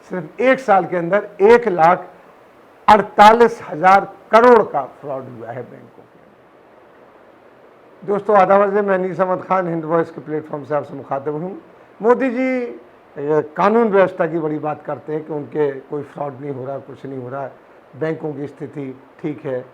सिर्फ 1 साल के अंदर 1,48,000 करोड़ का फ्रॉड हुआ है बैंकों के अंदर। दोस्तों आदाब, मैं नीस अहमद खान हिंद वॉइस के प्लेटफॉर्म से आपसे मुखातिब हूँ। मोदी जी कानून व्यवस्था की बड़ी बात करते हैं कि उनके कोई फ्रॉड नहीं हो रहा, कुछ नहीं हो रहा, बैंकों की स्थिति ठीक है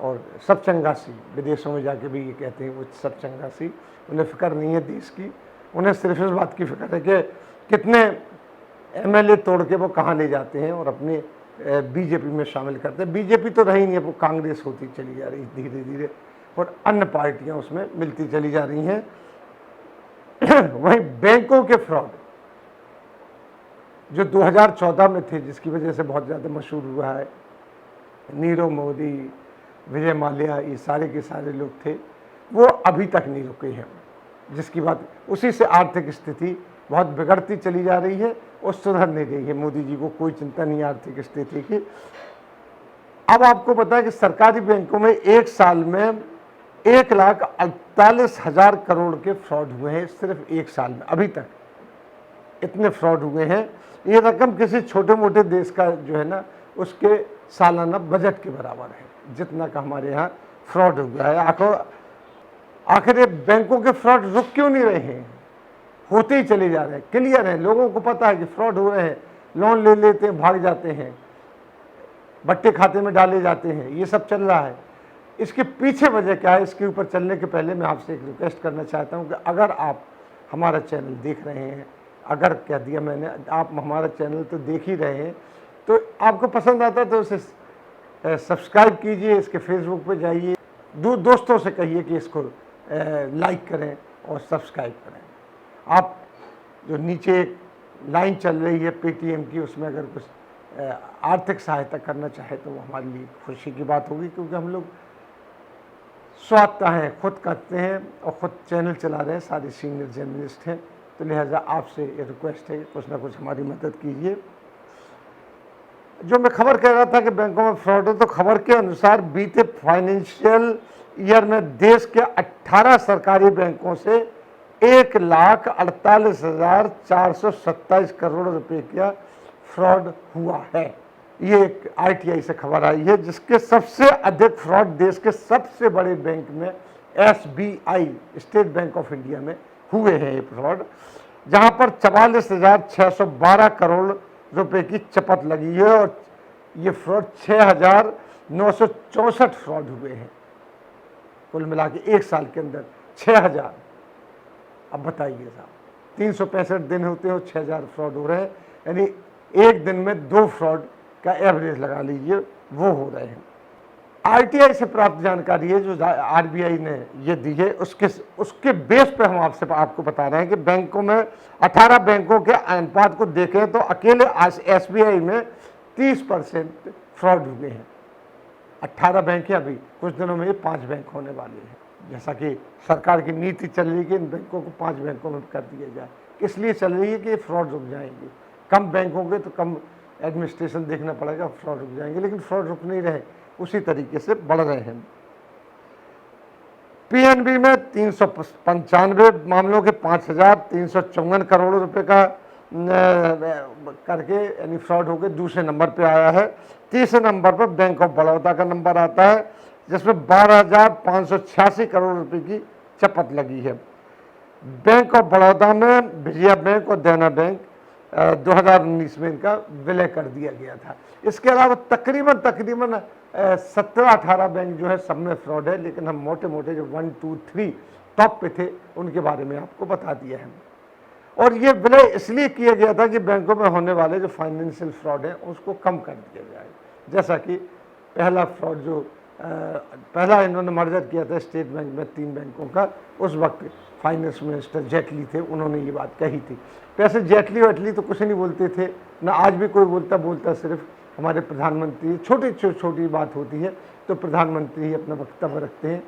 और सब चंगासी। विदेशों में जाके भी ये कहते हैं वो सब चंगासी, उन्हें फ़िक्र नहीं है देश की, उन्हें सिर्फ इस बात की फ़िक्र है कि कितने एमएलए तोड़ के वो कहाँ ले जाते हैं और अपने बीजेपी में शामिल करते हैं। बीजेपी तो रही नहीं है, वो कांग्रेस होती चली जा रही धीरे धीरे और अन्य पार्टियां उसमें मिलती चली जा रही हैं। वहीं बैंकों के फ्रॉड जो 2014 में थे, जिसकी वजह से बहुत ज़्यादा मशहूर हुआ है, नीरव मोदी, विजय माल्या, ये सारे के सारे लोग थे, वो अभी तक नहीं रुके हैं। जिसकी बात, उसी से आर्थिक स्थिति बहुत बिगड़ती चली जा रही है और सुधर नहीं रही है। मोदी जी को कोई चिंता नहीं आर्थिक स्थिति की। अब आपको पता है कि सरकारी बैंकों में 1 साल में 1,48,000 करोड़ के फ्रॉड हुए हैं। सिर्फ 1 साल में अभी तक इतने फ्रॉड हुए हैं। ये रकम किसी छोटे मोटे देश का जो है ना, उसके सालाना बजट के बराबर है, जितना का हमारे यहाँ फ्रॉड हुआ है। आखिर ये बैंकों के फ्रॉड रुक क्यों नहीं रहे हैं? होते ही चले जा रहे हैं। क्लियर है, लोगों को पता है कि फ्रॉड हो रहे हैं, लोन ले लेते हैं, भाग जाते हैं, बट्टे खाते में डाले जाते हैं, ये सब चल रहा है। इसके पीछे वजह क्या है, इसके ऊपर चलने के पहले मैं आपसे एक रिक्वेस्ट करना चाहता हूं कि अगर आप हमारा चैनल देख रहे हैं, अगर कह दिया मैंने, आप हमारा चैनल तो देख ही रहे हैं, तो आपको पसंद आता है तो उसे सब्सक्राइब कीजिए, इसके फेसबुक पे जाइए, दोस्तों से कहिए कि इसको लाइक करें और सब्सक्राइब करें। आप जो नीचे एक लाइन चल रही है पेटीएम की, उसमें अगर कुछ आर्थिक सहायता करना चाहे तो वो हमारे लिए खुशी की बात होगी, क्योंकि हम लोग स्वागता हैं, खुद करते हैं और ख़ुद चैनल चला रहे हैं, सारे सीनियर जर्नलिस्ट हैं, तो लिहाजा आपसे ये रिक्वेस्ट है कि कुछ ना कुछ हमारी मदद कीजिए। जो मैं खबर कह रहा था कि बैंकों में फ्रॉड है, तो खबर के अनुसार बीते फाइनेंशियल ईयर में देश के 18 सरकारी बैंकों से 1,48,427 करोड़ रुपए का फ्रॉड हुआ है। ये एक आईटीआई से खबर आई है, जिसके सबसे अधिक फ्रॉड देश के सबसे बड़े बैंक में SBI, state bank of India में हुए हैं ये फ्रॉड, जहां पर 44,612 करोड़ रुपए की चपत लगी है और ये फ्रॉड 6,964 फ्रॉड हुए हैं कुल मिला के 1 साल के अंदर 6,000। अब बताइए साहब, 365 दिन होते हैं, 6,000 फ्रॉड हो रहे हैं, यानी एक दिन में 2 फ्रॉड का एवरेज लगा लीजिए, वो हो रहे हैं। आरटीआई से प्राप्त जानकारी है जो आरबीआई ने ये दी है, उसके बेस पे हम आपको बता रहे हैं कि बैंकों में 18 बैंकों के अनुपात को देखें तो अकेले एसबीआई में 30% फ्रॉड हुए हैं। 18 बैंक है, अभी कुछ दिनों में ये 5 बैंक होने वाले हैं, जैसा कि सरकार की नीति चल रही है कि इन बैंकों को 5 बैंकों में कर दिया जाए। इसलिए चल रही है कि ये फ्रॉड रुक जाएंगे, कम बैंक होंगे तो कम एडमिनिस्ट्रेशन देखना पड़ेगा, फ्रॉड रुक जाएंगे, लेकिन फ्रॉड रुक नहीं रहे, उसी तरीके से बढ़ रहे हैं। पीएनबी में 395 मामलों के 5,354 करोड़ रुपए का करके यानी फ्रॉड होकर दूसरे नंबर पे आया है। तीसरे नंबर पर बैंक ऑफ बड़ौदा का नंबर आता है, जिसमें 12,586 करोड़ रुपए की चपत लगी है। बैंक ऑफ बड़ौदा में विजया बैंक और देना बैंक 2019 में इनका विलय कर दिया गया था। इसके अलावा तकरीबन 17-18 बैंक जो है सब में फ्रॉड है, लेकिन हम मोटे मोटे जो 1, 2, 3 टॉप पे थे उनके बारे में आपको बता दिया है। और ये विलय इसलिए किया गया था कि बैंकों में होने वाले जो फाइनेंशियल फ्रॉड है उसको कम कर दिया जाए। जैसा कि पहला फ्रॉड जो पहला इन्होंने मर्जर किया था स्टेट बैंक में 3 बैंकों का, उस वक्त फाइनेंस मिनिस्टर जेटली थे, उन्होंने ये बात कही थी। वैसे जेटली वेटली तो कुछ नहीं बोलते थे, ना आज भी कोई बोलता सिर्फ हमारे प्रधानमंत्री। छोटी बात होती है तो प्रधानमंत्री ही अपना वक्तव्य रखते हैं,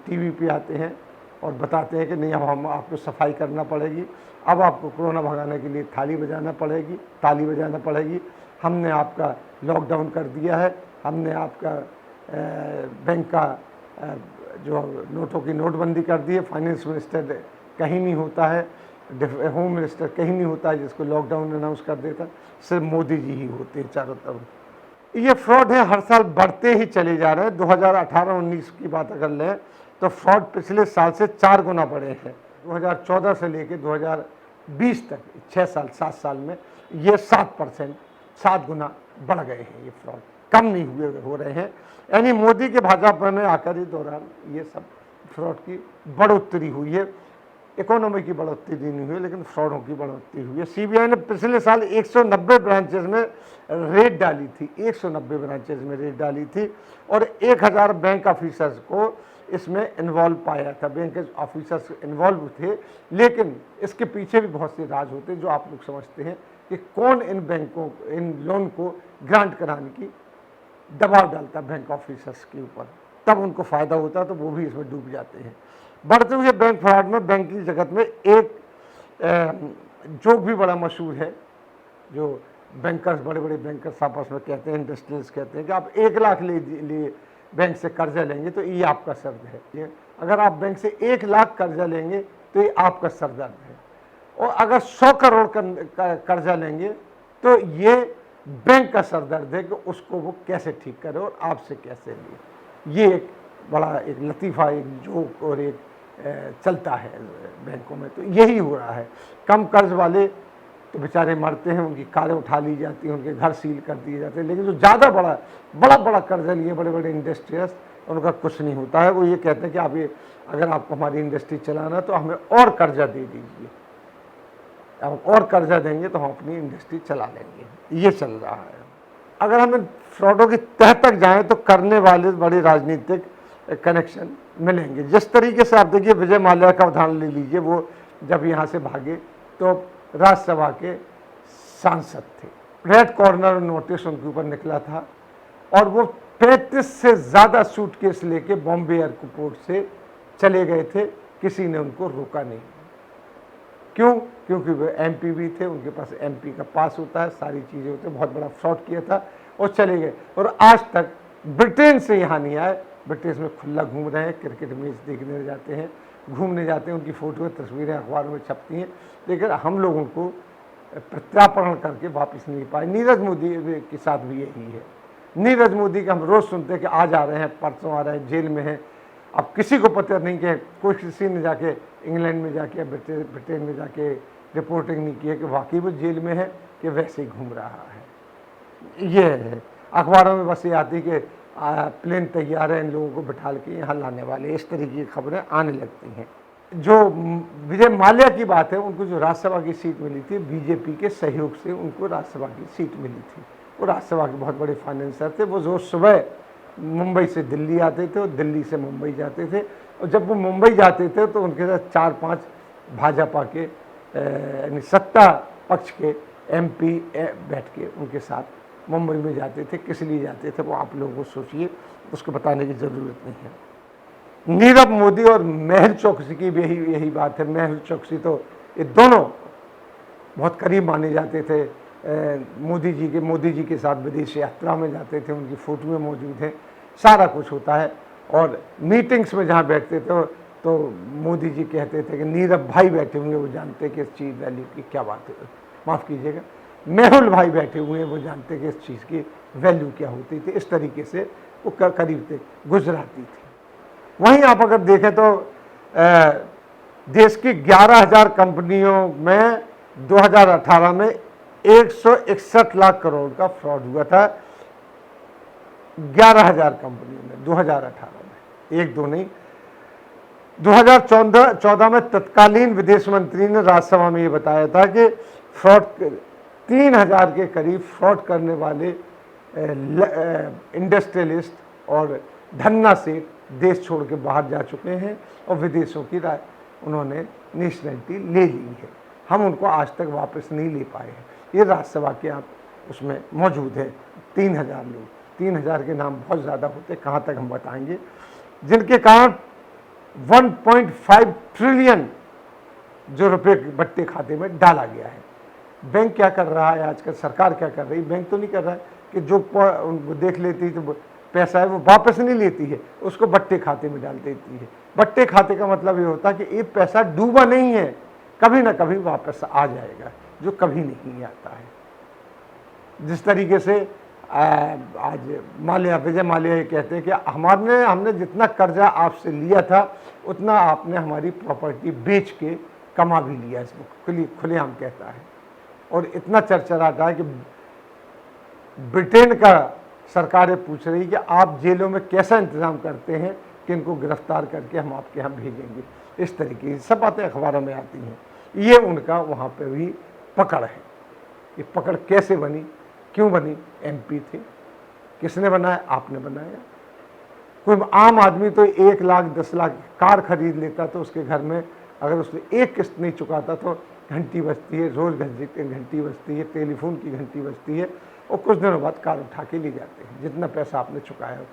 टीवी पे आते हैं और बताते हैं कि नहीं, अब हम आपको सफाई करना पड़ेगी, अब आपको कोरोना भगाने के लिए ताली बजाना पड़ेगी, हमने आपका लॉकडाउन कर दिया है, हमने आपका बैंक का जो नोटों की नोटबंदी कर दी है, फाइनेंस मिनिस्टर कहीं नहीं होता है, होम मिनिस्टर कहीं नहीं होता है जिसको लॉकडाउन अनाउंस कर देता, सिर्फ मोदी जी ही होते हैं चारों तरफ। ये फ्रॉड है, हर साल बढ़ते ही चले जा रहे हैं। 2018-19 की बात अगर लें तो फ्रॉड पिछले साल से 4 गुना बढ़े हैं। 2014 से लेकर 2020 तक 6 साल 7 साल में ये 7%, 7 गुना बढ़ गए हैं। ये फ्रॉड कम नहीं हुए हो रहे हैं। यानी मोदी के भाजपा में आकर ही दौरान ये सब फ्रॉड की बढ़ोतरी हुई है। इकोनॉमी की बढ़ोतरी नहीं हुई, लेकिन फ्रॉडों की बढ़ोतरी हुई है। सीबीआई ने पिछले साल 190 ब्रांचेज में रेड डाली थी, 190 ब्रांचेज में रेड डाली थी, और 1000 बैंक ऑफिसर्स को इसमें इन्वॉल्व पाया था। बैंक ऑफिसर्स इन्वॉल्व थे, लेकिन इसके पीछे भी बहुत से राज होते हैं जो आप लोग समझते हैं कि कौन इन बैंकों, इन लोन को ग्रांट कराने की दबाव डालता बैंक ऑफिसर्स के ऊपर, तब उनको फ़ायदा होता है, तो वो भी इसमें डूब जाते हैं। बढ़ते हुए बैंक फ्रॉड में बैंकिंग जगत में एक जोक भी बड़ा मशहूर है, जो बैंकर्स, बड़े बड़े बैंकर्स आपस में कहते हैं, इंडस्ट्रियल्स कहते हैं कि आप 1 लाख लिए बैंक से कर्जा लेंगे तो ये आपका सर दर्द है। अगर आप बैंक से 1 लाख कर्जा लेंगे तो ये आपका सर दर्द है, और अगर 100 करोड़ कर्जा लेंगे तो ये बैंक का सर दर्द है कि उसको वो कैसे ठीक करे और आपसे कैसे ले। ये एक बड़ा एक लतीफ़ा, एक जोक और एक चलता है बैंकों में। तो यही हो रहा है। कम कर्ज वाले तो बेचारे मरते हैं, उनकी कारें उठा ली जाती हैं, उनके घर सील कर दिए जाते हैं, लेकिन जो ज़्यादा बड़ा कर्जा लिए बड़े बड़े इंडस्ट्रियल्स, उनका कुछ नहीं होता है। वो ये कहते हैं कि आप ये, अगर आपको हमारी इंडस्ट्री चलाना तो हमें और कर्जा दे दीजिए, आप और कर्जा देंगे तो हम अपनी इंडस्ट्री चला लेंगे। ये चल रहा है। अगर हम इन फ्रॉडों की तह तक जाएँ तो करने वाले बड़े राजनीतिक कनेक्शन मिलेंगे। जिस तरीके से आप देखिए, विजय माल्या का उदाहरण ले लीजिए। वो जब यहाँ से भागे तो राज्यसभा के सांसद थे, रेड कॉर्नर नोटिस उनके ऊपर निकला था, और वो 35 से ज़्यादा सूटकेस लेके बॉम्बे एयरपोर्ट से चले गए थे, किसी ने उनको रोका नहीं। क्यों? क्योंकि वो एमपी भी थे, उनके पास एमपी का पास होता है, सारी चीज़ें होती हैं। बहुत बड़ा फ्रॉड किया था और चले गए। और आज तक ब्रिटेन से यहाँ नहीं आए, ब्रिटिश में खुला घूम रहे हैं, क्रिकेट मैच देखने जाते हैं, घूमने जाते हैं, उनकी फ़ोटो तस्वीरें अखबारों में छपती हैं, लेकिन हम लोग उनको प्रत्यार्पण करके वापस नहीं पाए। नीरज मोदी के साथ भी यही है। नीरज मोदी का हम रोज़ सुनते हैं कि आज आ रहे हैं, परसों आ रहे हैं, जेल में हैं। अब किसी को पता नहीं कि किसी ने जाके इंग्लैंड में जाके या ब्रिटेन में जाके रिपोर्टिंग नहीं की है कि वाकई वो जेल में है कि वैसे ही घूम रहा है। ये है, अखबारों में बस ये आती कि प्लेन तैयार है, इन लोगों को बिठा के यहाँ लाने वाले, इस तरीके की खबरें आने लगती हैं। जो विजय माल्या की बात है, उनको जो राज्यसभा की सीट मिली थी, बीजेपी के सहयोग से उनको राज्यसभा की सीट मिली थी। वो राज्यसभा के बहुत बड़े फाइनेंसर थे। वो रोज़ सुबह मुंबई से दिल्ली आते थे और दिल्ली से मुंबई जाते थे, और जब वो मुंबई जाते थे तो उनके साथ 4-5 भाजपा के यानी सत्ता पक्ष के एमपी बैठ के उनके साथ मुंबई में जाते थे। किस लिए जाते थे वो आप लोगों को सोचिए, उसको बताने की ज़रूरत नहीं है। नीरव मोदी और मेहुल चोकसी की भी यही बात है। मेहुल चोकसी तो ये दोनों बहुत करीब माने जाते थे मोदी जी के साथ विदेश यात्रा में जाते थे, उनकी फ़ोटोएँ मौजूद हैं, सारा कुछ होता है। और मीटिंग्स में जहाँ बैठते थे तो मोदी जी कहते थे कि नीरव भाई बैठे होंगे, वो जानते कि इस चीज़ वैल्यू की क्या बात है, माफ़ कीजिएगा, मेहुल भाई बैठे हुए हैं, वो जानते कि इस चीज़ की वैल्यू क्या होती थी। इस तरीके से वो करीब थे, गुजराती थी। वहीं आप अगर देखें तो देश की 11,000 कंपनियों में 2018 में 161 लाख करोड़ का फ्रॉड हुआ था। 11,000 कंपनियों में 2018 में, एक दो नहीं। 2014 में तत्कालीन विदेश मंत्री ने राज्यसभा में ये बताया था कि फ्रॉड 3,000 के करीब फ्रॉड करने वाले इंडस्ट्रियलिस्ट और धन्ना सेठ देश छोड़ के बाहर जा चुके हैं और विदेशों की उन्होंने नेशनलिटी ले ली है। हम उनको आज तक वापस नहीं ले पाए हैं। ये राज्यसभा के आप उसमें मौजूद है 3,000 लोग। 3,000 के नाम बहुत ज़्यादा होते, कहाँ तक हम बताएंगे, जिनके कारण 1.5 ट्रिलियन जो रुपये बट्टे खाते में डाला गया है। बैंक क्या कर रहा है आजकल, सरकार क्या कर रही है? बैंक तो नहीं कर रहा है कि जो देख लेती है तो पैसा है वो वापस नहीं लेती है, उसको बट्टे खाते में डाल देती है। बट्टे खाते का मतलब ये होता है कि ये पैसा डूबा नहीं है, कभी ना कभी वापस आ जाएगा, जो कभी नहीं आता है। जिस तरीके से आज माल्या, विजय माल्या ये कहते हैं कि हमने जितना कर्जा आपसे लिया था उतना आपने हमारी प्रॉपर्टी बेच के कमा भी लिया, इसमें खुलेआम कहता है। और इतना चरचराता है कि ब्रिटेन का सरकारें पूछ रही कि आप जेलों में कैसा इंतज़ाम करते हैं कि इनको गिरफ्तार करके हम आपके यहाँ भेजेंगे। इस तरीके की सब बातें अखबारों में आती हैं। ये उनका वहाँ पे भी पकड़ है। ये पकड़ कैसे बनी, क्यों बनी? एमपी थे, किसने बनाया? आपने बनाया। कोई आम आदमी तो 1 लाख 10 लाख कार खरीद लेता तो उसके घर में अगर उसने एक किस्त नहीं चुकाता तो घंटी बजती है, रोज़ घंटी बजती है, टेलीफोन की घंटी बजती है, और कुछ दिनों बाद कार उठा के ले जाते हैं जितना पैसा आपने चुकाया हो।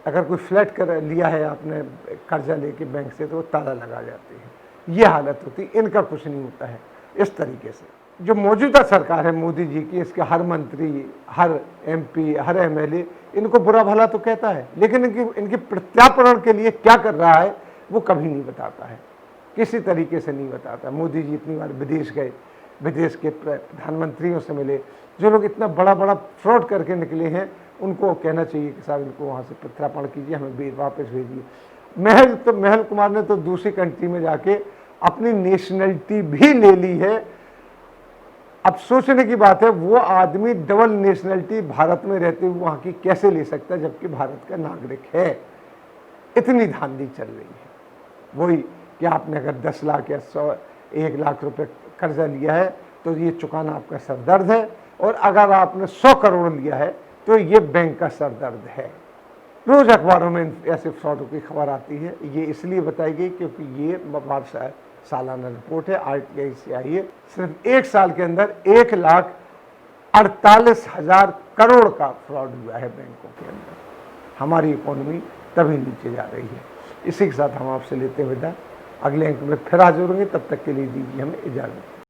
अगर कोई फ्लैट कर लिया है आपने कर्जा लेके बैंक से तो वो ताला लगा जाते हैं। ये हालत होती है, इनका कुछ नहीं होता है। इस तरीके से जो मौजूदा सरकार है मोदी जी की, इसके हर मंत्री, हर एमपी, हर एमएलए इनको बुरा भला तो कहता है, लेकिन इनके प्रत्यार्पण के लिए क्या कर रहा है वो कभी नहीं बताता है, किसी तरीके से नहीं बताता। मोदी जी इतनी बार विदेश गए, विदेश के प्रधानमंत्रियों से मिले, जो लोग इतना बड़ा बड़ा फ्रॉड करके निकले हैं उनको कहना चाहिए कि साहब इनको वहाँ से प्रत्यार्पण कीजिए, हमें वापस भेजिए। महल कुमार ने तो दूसरी कंट्री में जाके अपनी नेशनलिटी भी ले ली है। अब सोचने की बात है, वो आदमी डबल नेशनलिटी भारत में रहते हुए वहाँ की कैसे ले सकता है जबकि भारत का नागरिक है। इतनी धांधली चल रही है। वही कि आपने अगर 10 लाख या 1 लाख रुपए कर्जा लिया है तो ये चुकाना आपका सरदर्द है, और अगर आपने 100 करोड़ लिया है तो ये बैंक का सरदर्द है। रोज अखबारों में ऐसे फ्रॉड की खबर आती है। ये इसलिए बताई गई क्योंकि ये सालाना रिपोर्ट है, RTI से आई है। सिर्फ 1 साल के अंदर 1,48,000 करोड़ का फ्रॉड हुआ है बैंकों के अंदर। हमारी इकोनॉमी तभी नीचे जा रही है। इसी के साथ हम आपसे लेते हैं विदा। अगले अंक में फिर हाजिर होंगे, तब तक के लिए दीजिए हमें इजाज़त।